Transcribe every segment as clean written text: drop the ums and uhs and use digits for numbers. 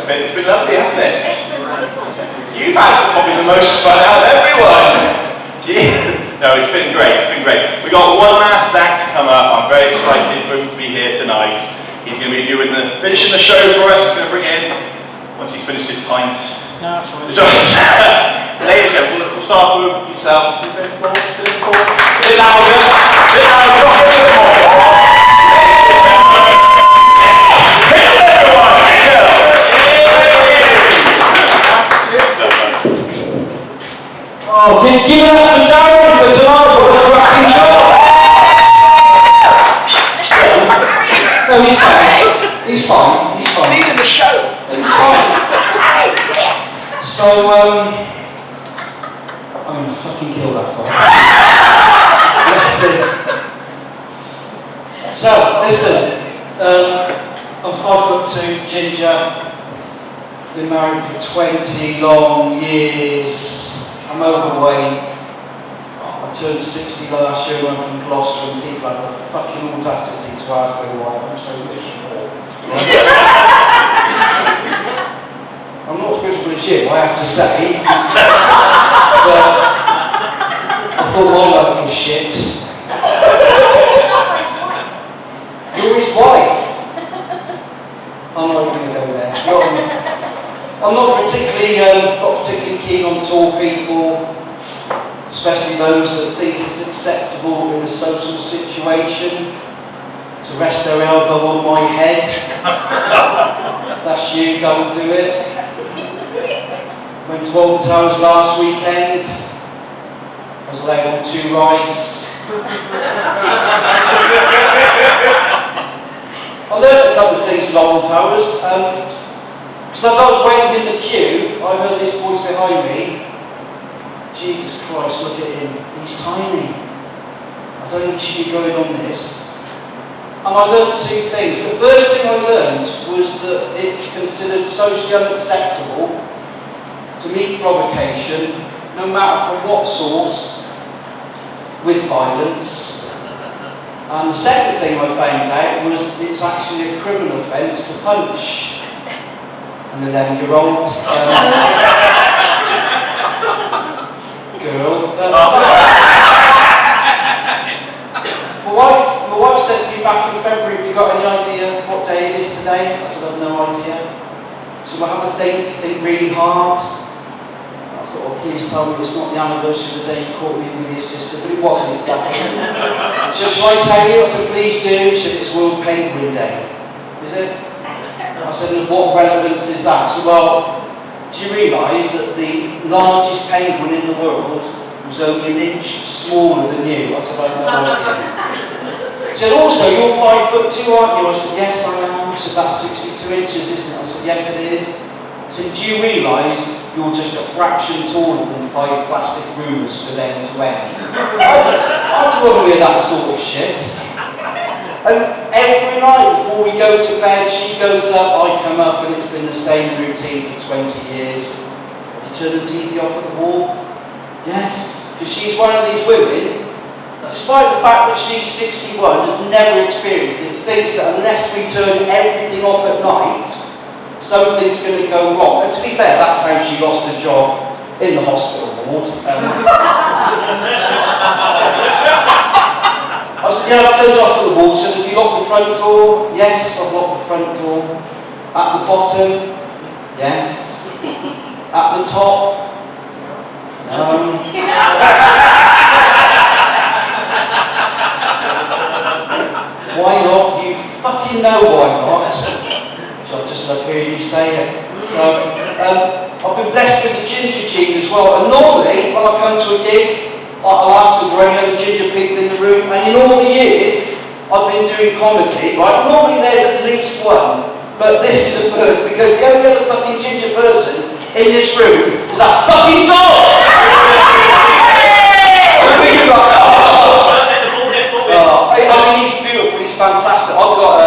It's been lovely, hasn't it? You've had probably the most fun out of everyone. No, it's been great. We got one last act to come up. I'm very excited for him to be here tonight. He's going to be finishing the show for us. He's going to bring in, once he's finished his pints. No, ladies and gentlemen, we'll start with yourself. A bit louder. Oh, give it up for Darren for tonight. What a cracking job. No, he's fine. He's Stealing the show. He's fine. So, I'm gonna fucking kill that guy. Let's see. So, listen. I'm 5'2", ginger. Been married for 20 long years. I'm overweight. I turned 60 last year, went from Gloucester, and people had the fucking audacity to ask me why I'm so miserable. I'm not as miserable as you, I have to say. But I thought my life was shit. You're his wife. I'm not even going to go there. I'm not particularly keen on tall people, especially those that think it's acceptable in a social situation to rest their elbow on my head. If that's you, don't do it. Went to Old Towers last weekend. I was laid on 2 rides. I learned a couple of things at Old Towers. So as I was waiting in the queue, I heard this voice behind me. Jesus Christ, look at him. He's tiny. I don't think he should be going on this. And I learned 2 things. The first thing I learned was that it's considered socially unacceptable to meet provocation, no matter from what source, with violence. And the second thing I found out was it's actually a criminal offence to punch an 11-year-old girl. My wife said to me back in February, have you got any idea what day it is today? I said, I've no idea. So I have a think really hard. I thought, oh, please tell me it's not the anniversary of the day you caught me with your sister, but it wasn't. So shall I tell you? I said, please do. She said, it's World Penguin Day. Is it? I said, what relevance is that? So, well, do you realise that the largest penguin in the world was only an inch smaller than you? I said, I have no idea. She said, also, you're 5'2", aren't you? I said, yes, I am. She said, that's 62 inches, isn't it? I said, yes, it is. She said, do you realise you're just a fraction taller than 5 plastic rulers stood end to end? I don't want to hear that sort of shit. And every night before we go to bed, she goes up, I come up, and it's been the same routine for 20 years. Have you turned the TV off at the wall? Yes, because she's one of these women, despite the fact that she's 61, has never experienced it, thinks that unless we turn everything off at night, something's going to go wrong. And to be fair, that's how she lost her job in the hospital ward. I said, yeah, I've turned off the wall. So if you lock the front door, yes, I've locked the front door. At the bottom, yes. At the top, no. Why not? You fucking know why not. So I just love hearing you say it. So, I've been blessed with the ginger gene as well. And normally, when I come to a gig, I'll ask if there are any other ginger people in the room, and in all the years I've been doing comedy, right, normally there's at least one, but this is a first, because the only other fucking ginger person in this room is that fucking dog! I mean, he's beautiful, he's fantastic. I've got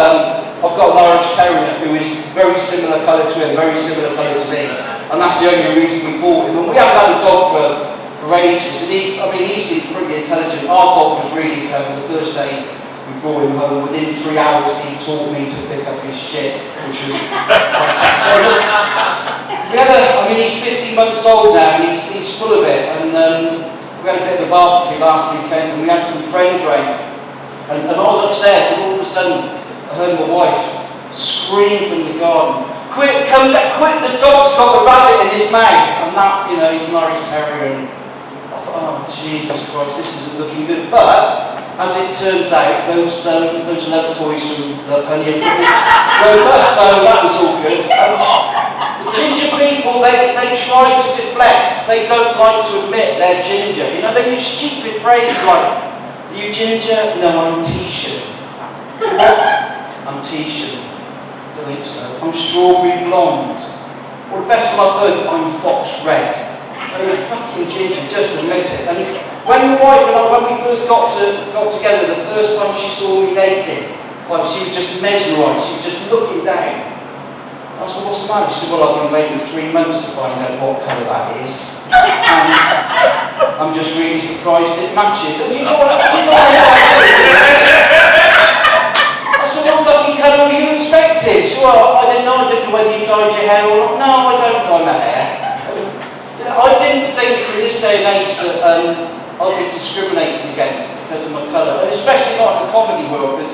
an Irish Terrier who is very similar colour to him, very similar colour to me, and that's the only reason we bought him. And we haven't had a dog for ages, and he seems pretty intelligent. Our dog was really clever. The first day we brought him home, within 3 hours he taught me to pick up his shit, which was fantastic. months old now, and he's full of it. And we had a bit of a barbecue last weekend, and we had some friends round. And I was upstairs, and all of a sudden, I heard my wife scream from the garden, "Quick, come down, quick, the dog's got the rabbit in his mouth." And that, you know, he's an Irish Terrier, and I thought, oh, Jesus Christ, this isn't looking good. But, as it turns out, those love toys from Love Honey were robust, so that was all good. The ginger people, they try to deflect. They don't like to admit they're ginger. You know, they use stupid phrases like, "Are you ginger?" "No, I'm T-shirt." "What?" "I'm T-shirt." "Don't think so." "I'm strawberry blonde." Well, the best one I've heard is, "I'm fox red." "Oh, you're fucking ginger, just admit it." And when my wife and I, when we first got together, the first time she saw me naked, like she was just mesmerised, she was just looking down. I said, "What's the matter?" She said, "Well, I've been waiting 3 months to find out what colour that is. And I'm just really surprised it matches." And you know what I said, "What fucking colour were you expecting?" She said, "Well, I didn't know whether you dyed your hair or not." "No, I don't dye my hair." I didn't think in this day and age that I'd be discriminated against because of my colour, and especially not in the comedy world, because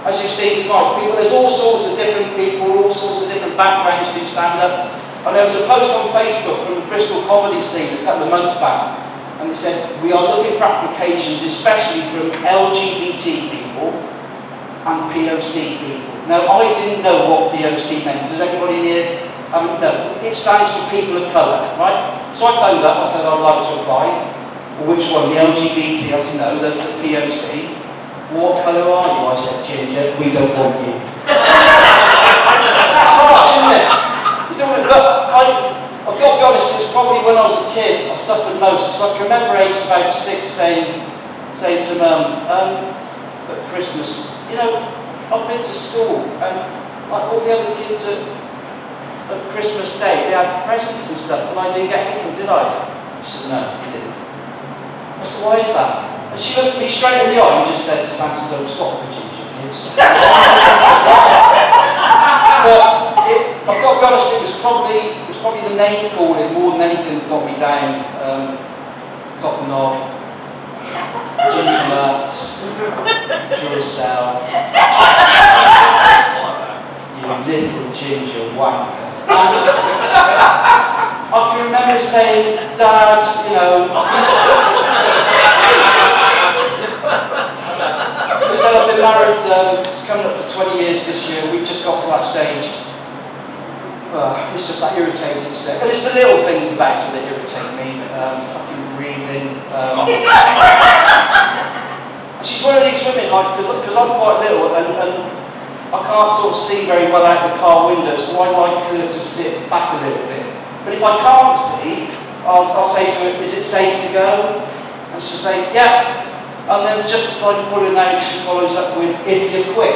as you've seen tonight, there's all sorts of different people, all sorts of different backgrounds do stand up. And there was a post on Facebook from the Bristol comedy scene a couple of months back, and it said, "We are looking for applications, especially from LGBT people and POC people." Now, I didn't know what POC meant. Does anybody here? No, it stands for people of colour, right? So I phoned up, I said, "I'd like to apply." "Well, which one, the LGBT?" I said, "No, the POC." "Well, what colour are you?" I said, "Ginger." "We don't want you." That's harsh, isn't it? But I've got to be honest, it was probably when I was a kid, I suffered most. So I can remember aged about 6 saying to Mum, at Christmas, "You know, I've been to school, and like all the other kids at Christmas Day, they had presents and stuff, and I didn't get anything, did I?" She said, "No, you didn't." I said, "Why is that?" And she looked at me straight in the eye and just said, "Santa don't stop for ginger kids." But I've got to be honest, it was probably the name calling more than anything that got me down. Cock and knob, ginger nut, Duracell, you little ginger wanker. I can remember saying, "Dad, you know," so I've been married, it's coming up for 20 years this year. We've just got to that stage. It's just that irritating stuff. And it's the little things about it that irritate me. Fucking breathing. She's one of these women, like, because I'm quite little and I can't sort of see very well out the car window, so I like her to sit back a little bit. But if I can't see, I'll say to her, "Is it safe to go?" And she'll say, "Yeah." And then just as I'm pulling out, she follows up with, "If you're quick."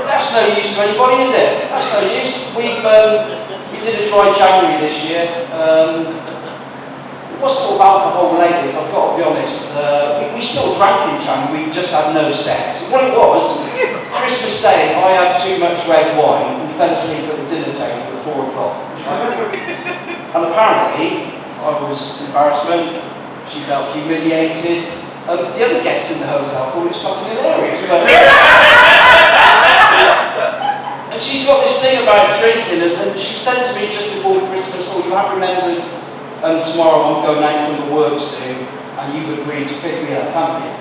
That's no use to anybody, is it? That's no use. We did a dry January this year. It was sort of alcohol related, I've got to be honest. We still drank in January, we just had no sex. And what it was, Christmas Day, I had too much red wine and fell asleep at the dinner table at 4 o'clock. And apparently, I was embarrassment, she felt humiliated. The other guests in the hotel thought it was fucking hilarious. And she's got this thing about drinking, and she said to me just before Christmas, "Oh, you have remembered tomorrow I'm going out from the works too, and you've agreed to pick me up, haven't you?"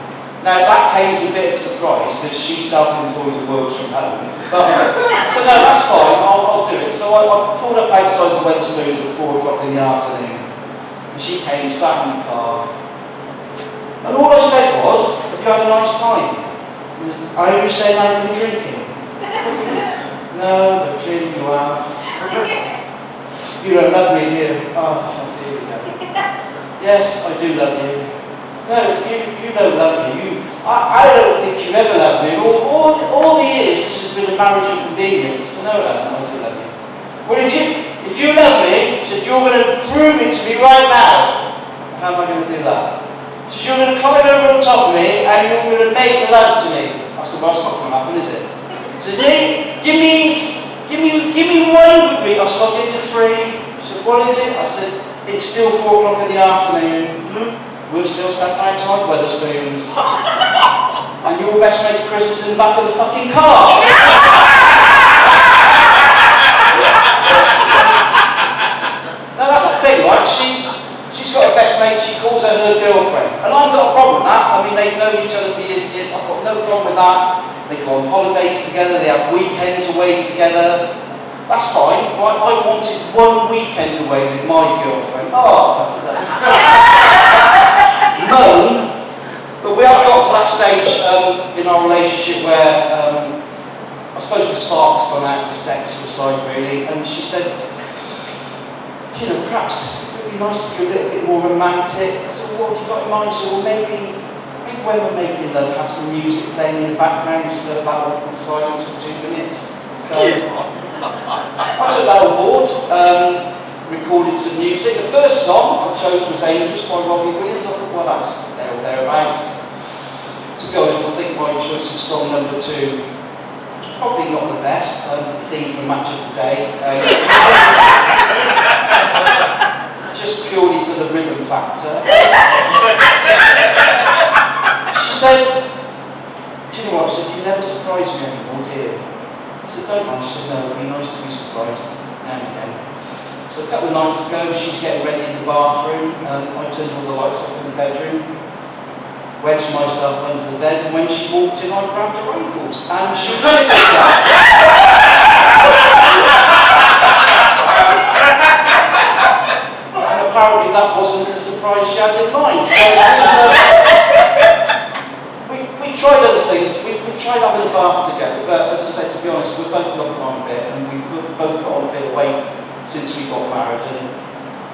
Now that came as a bit of a surprise, because she self-employed and works from home. But, so no, that's fine, I'll do it. So I pulled up outside the Wetherspoons at 4 o'clock in the afternoon. And she came, sat in the car, and all I said was, "Have you had a nice time?" "Are you saying I've been drinking?" "No, but clearly you have." "You don't love me, do you?" "Oh, here we go." "Yes, I do love you." "No, you don't love me. I don't think you've ever loved me. All the years this has been a marriage of convenience." "So no, it hasn't. I do love you." "Well, if you love me," she said, "you're going to prove it to me right now." "How am I going to do that?" She said, "You're going to climb over on top of me and you're going to make love to me." I said, "Well, it's not going to happen, is it?" She said, "Give me angry with me? I said, I'll give you 3. She said, what is it? I said, it's still 4 o'clock in the afternoon. We're still sat outside Wetherspoons. And your best mate Chris is in the back of the fucking car. Now that's the thing, right? She's got a best mate, she calls her girlfriend. And I've got a problem with that. I mean, they've known each other for years and years. I've got no problem with that. They go on holidays together, they have weekends away together. That's fine. Right? I wanted 1 weekend away with my girlfriend. Oh, moan. But we have got to that stage in our relationship where I suppose the spark's gone out of the sexual side really, and she said, you know, perhaps it would be nice to be a little bit more romantic. I said, well, what have you got in mind? She said, well, maybe when we're making love, have some music playing in the background, just that awkward silence for 2 minutes. So I took that on board, recorded some music. The first song I chose was Angels by Robbie Williams. I thought, well, that's there or thereabouts. To be honest, I think my choice of song number 2 was probably not the best. Theme for Match of the Day. Just purely for the rhythm factor. She said, do you know what? She said, you never surprise me anymore, do you? I said, don't mind. She said, no, it'd be nice to be surprised now and again. So a couple of nights ago, she's getting ready in the bathroom. I turned all the lights off in the bedroom, wedged myself under the bed, and when she walked in, I grabbed her ankles, and she did that. And apparently that wasn't the surprise she had in mind. So we've tried other things. We've tried having a bath together, but as I said, to be honest, we're both looking on a bit, and we've both got on a bit of weight since we got married, and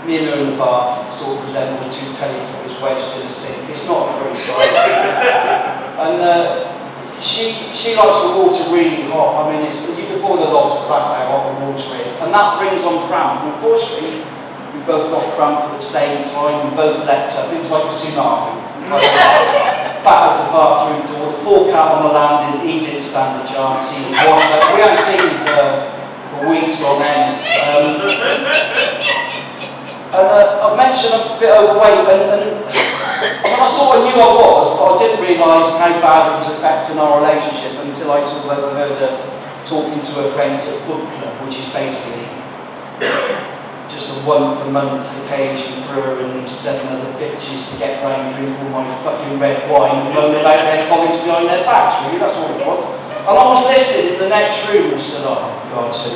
me and her in the bath sort of resembles 2 Teletubbies wedged in a sink. It's not a great sight. And she likes the water really hot. I mean, you could boil the logs, but that's how hot the water is. And that brings on cramp. Unfortunately, we both got cramp at the same time. We both leapt up. It was like a tsunami. Back at the bathroom door. The poor cat on the landing, he didn't stand a chance. He was washed up. We hadn't seen him for weeks on end. I mentioned a bit overweight, and I sort of knew I was, but I didn't realise how bad it was affecting our relationship until I sort of overheard her talking to her friends at book club, which is basically just a once-a-month occasion for her and 7 other bitches to get round, drink all my fucking red wine and moan about their colleagues behind their backs, really, that's all it was. And I was listening in the next room and said, oh God, so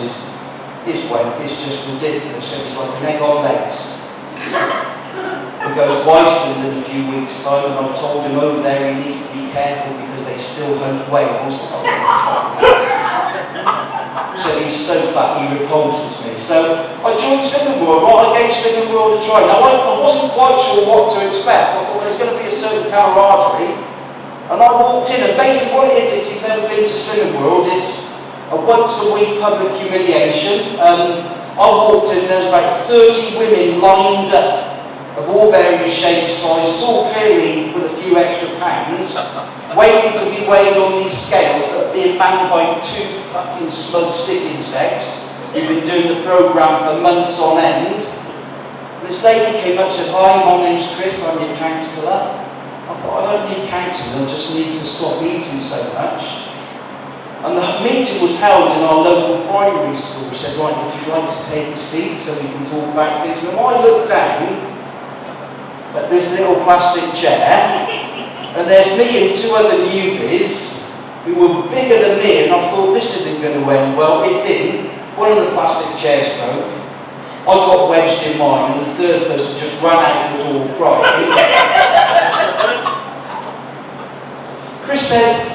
his weight is just ridiculous. So it's like an egg on legs. We go to Iceland in a few weeks' time, and I've told him over there he needs to be careful because they still hunt whales. So he's so fat he repulses me. So I joined Slimming World. Right, I gave Slimming World a try. Now I wasn't quite sure what to expect. I thought there's going to be a certain camaraderie. And I walked in, and basically what it is, if you've never been to Slimming World, it's a once-a-week public humiliation. I walked in, there was about 30 women lined up, of all various shapes, sizes, all clearly with a few extra pounds, waiting to be weighed on these scales that are being manned by 2 fucking smug stick insects who've been doing the programme for months on end. And this lady came up and said, hi, my name's Chris, I'm your counsellor. I thought, I don't need counselling, I just need to stop eating so much. And the meeting was held in our local primary school. We said, right, if you'd like to take a seat so we can talk about things. And I looked down at this little plastic chair, and there's me and 2 other newbies who were bigger than me, and I thought, this isn't going to end well. It didn't. One of the plastic chairs broke. I got wedged in mine, and the 3rd person just ran out the door crying. Chris said,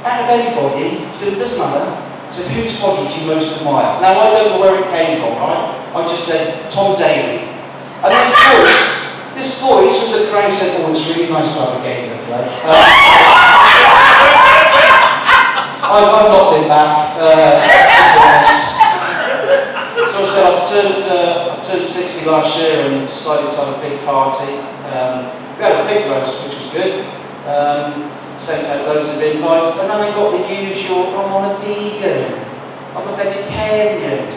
out of anybody, he said, it doesn't matter, he said, whose body do you most admire? Now, I don't know where it came from, right? I just said, Tom Daly. And this voice from the crowd said, oh, it's really nice to have a game of play. I've not been back, to be honest. So I said, I turned 60 last year and decided to have a big party. We had a big roast, which was good. Sent out loads of invites, and then I got the usual, I'm on a vegan. I'm a vegetarian.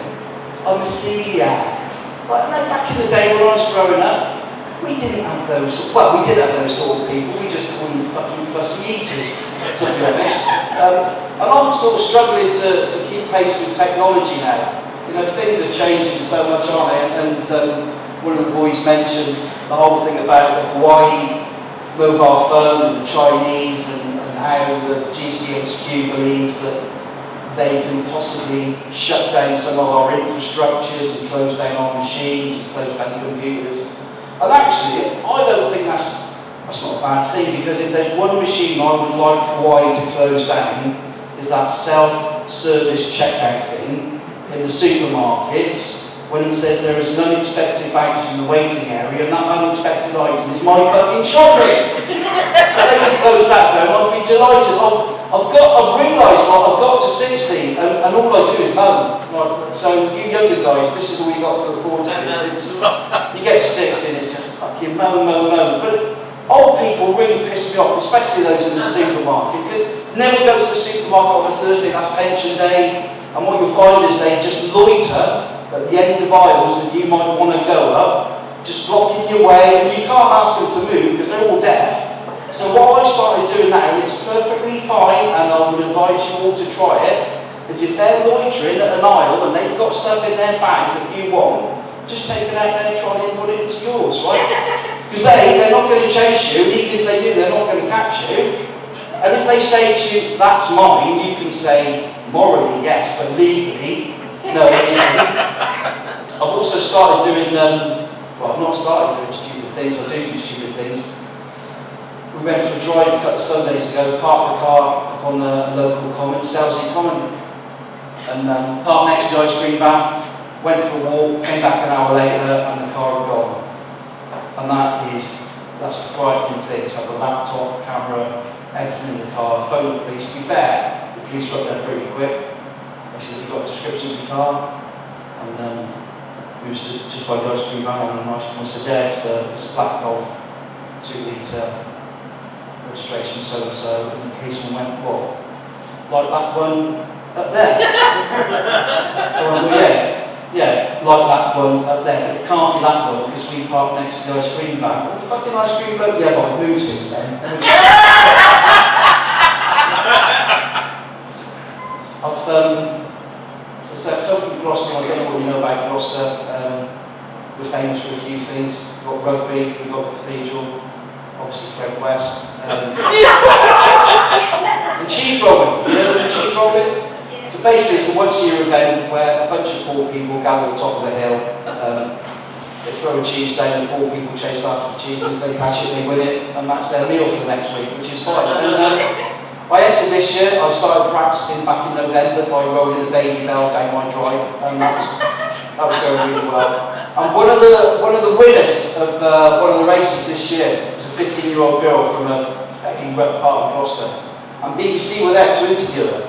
I'm a celiac. But no, back in the day when I was growing up, we didn't have those, well, we did have those sort of people, we just called them fucking fussy eaters, to be honest. And I'm sort of struggling to keep pace with technology now. You know, things are changing so much, aren't they? And one of the boys mentioned the whole thing about the Hawaii mobile phone and the Chinese and how the GCHQ believes that they can possibly shut down some of our infrastructures and close down our machines and close down computers. And actually, I don't think that's not a bad thing, because if there's one machine I would like Hawaii to close down, is that self-service checkout thing in the supermarkets, when it says there is an unexpected baggage in the waiting area, and that unexpected item is my fucking shopping. If they can close that down, I'd be delighted. I've realised I've got to 60 and all I do is moan. Right? So you younger guys, this is all you got to look forward to. You get to 60 and it's just fucking moan. But old people really piss me off, especially those in the supermarket, because never go to the supermarket on a Thursday, that's pension day, and what you'll find is they just loiter at the end of aisles that you might want to go up, just blocking your way, and you can't ask them to move because they're all deaf. So what I've started doing now, and it's perfectly fine, and I would advise you all to try it, is if they're loitering at an aisle and they've got stuff in their bag that you want, just take it out their trolley and put it into yours, right? Because they're not going to chase you, and even if they do, they're not going to catch you. And if they say to you, that's mine, you can say, morally, yes, but legally, no, it isn't. I've also started doing, well, I've not started doing stupid things, I do stupid things. We went for a drive a couple of Sundays ago, parked the car up on the local common, Selsey Common, and parked next to the ice cream van, went for a walk, came back an hour later, and the car had gone. And that's a frightening thing. So I've got a laptop, camera, everything in the car, phone the police. To be fair, the police were up there pretty quick. They said, "Have you got a description of your car?" And we was just by the ice cream van on a nice one. I said, "Yeah, it's a black Golf, 2-litre, registration so-and-so." And the policeman went, "What? Like that one up there?" Well, yeah, like that one up there. But it can't be that one because we parked next to the ice cream van. What the fucking ice cream van? Yeah, but I've moved since then. I've come from Gloucester. I don't know what you know about Gloucester. We're famous for a few things. We've got rugby, we've got cathedral, obviously Fred West. And cheese rolling. You know cheese rolling? So basically it's a once-a-year event where a bunch of poor people gather at the top of the hill. They throw a cheese down and poor people chase after the cheese, and if they catch it they win it, and that's their meal for the next week, which is fine. And, I entered this year, I started practicing back in November by rolling the baby bell down my drive, and that was going really well. And one of the winners of one of the races this year was a 15-year-old girl from a fucking rough part of Gloucester. And BBC were there to interview her.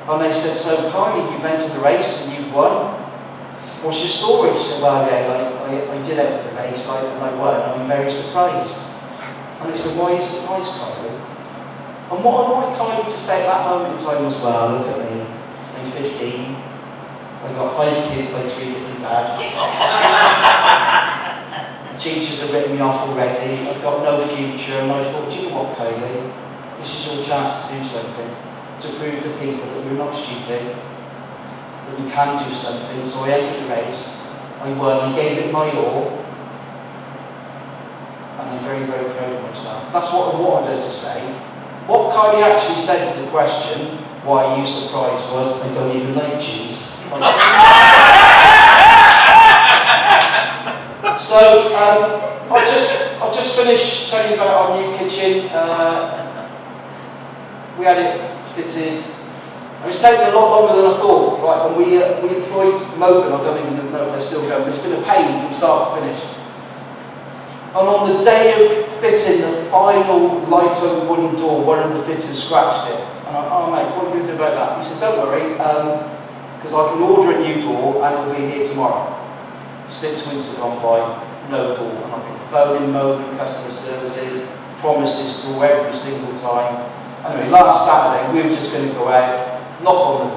And they said, "So Kylie, you've entered the race and you've won. What's your story?" She said, "Well, yeah, I did enter the race and I won. I'm very surprised." And they said, "Why are you surprised, Kylie?" And what I want Kylie to say at that moment in time was, "Well, look at me, I'm 15, I've got 5 kids by 3 different dads. Teachers have written me off already, I've got no future," and I thought, "Do you know what, Kylie, this is your chance to do something, to prove to people that you're not stupid, that you can do something." So I entered the race, I won, I gave it my all, and I'm very, very proud of myself. That's what I wanted her to say. What Kylie actually said to the question, "Why are you surprised?" was, "I don't even like cheese." So I just finished telling you about our new kitchen. We had it fitted. It was taking a lot longer than I thought, right? And we employed Mogan. I don't even know if they're still going, but it's been a pain from start to finish. And on the day of fitting the final light-on wooden door, one of the fitters scratched it. And I, "Oh mate, what are you going to do about that?" He said, "Don't worry, because I can order a new door and it'll be here tomorrow." 6 weeks have gone by, no door. And I've been phoning Mogan customer services, promises door every single time. Anyway, last Saturday we were just going to go out, knock on the door.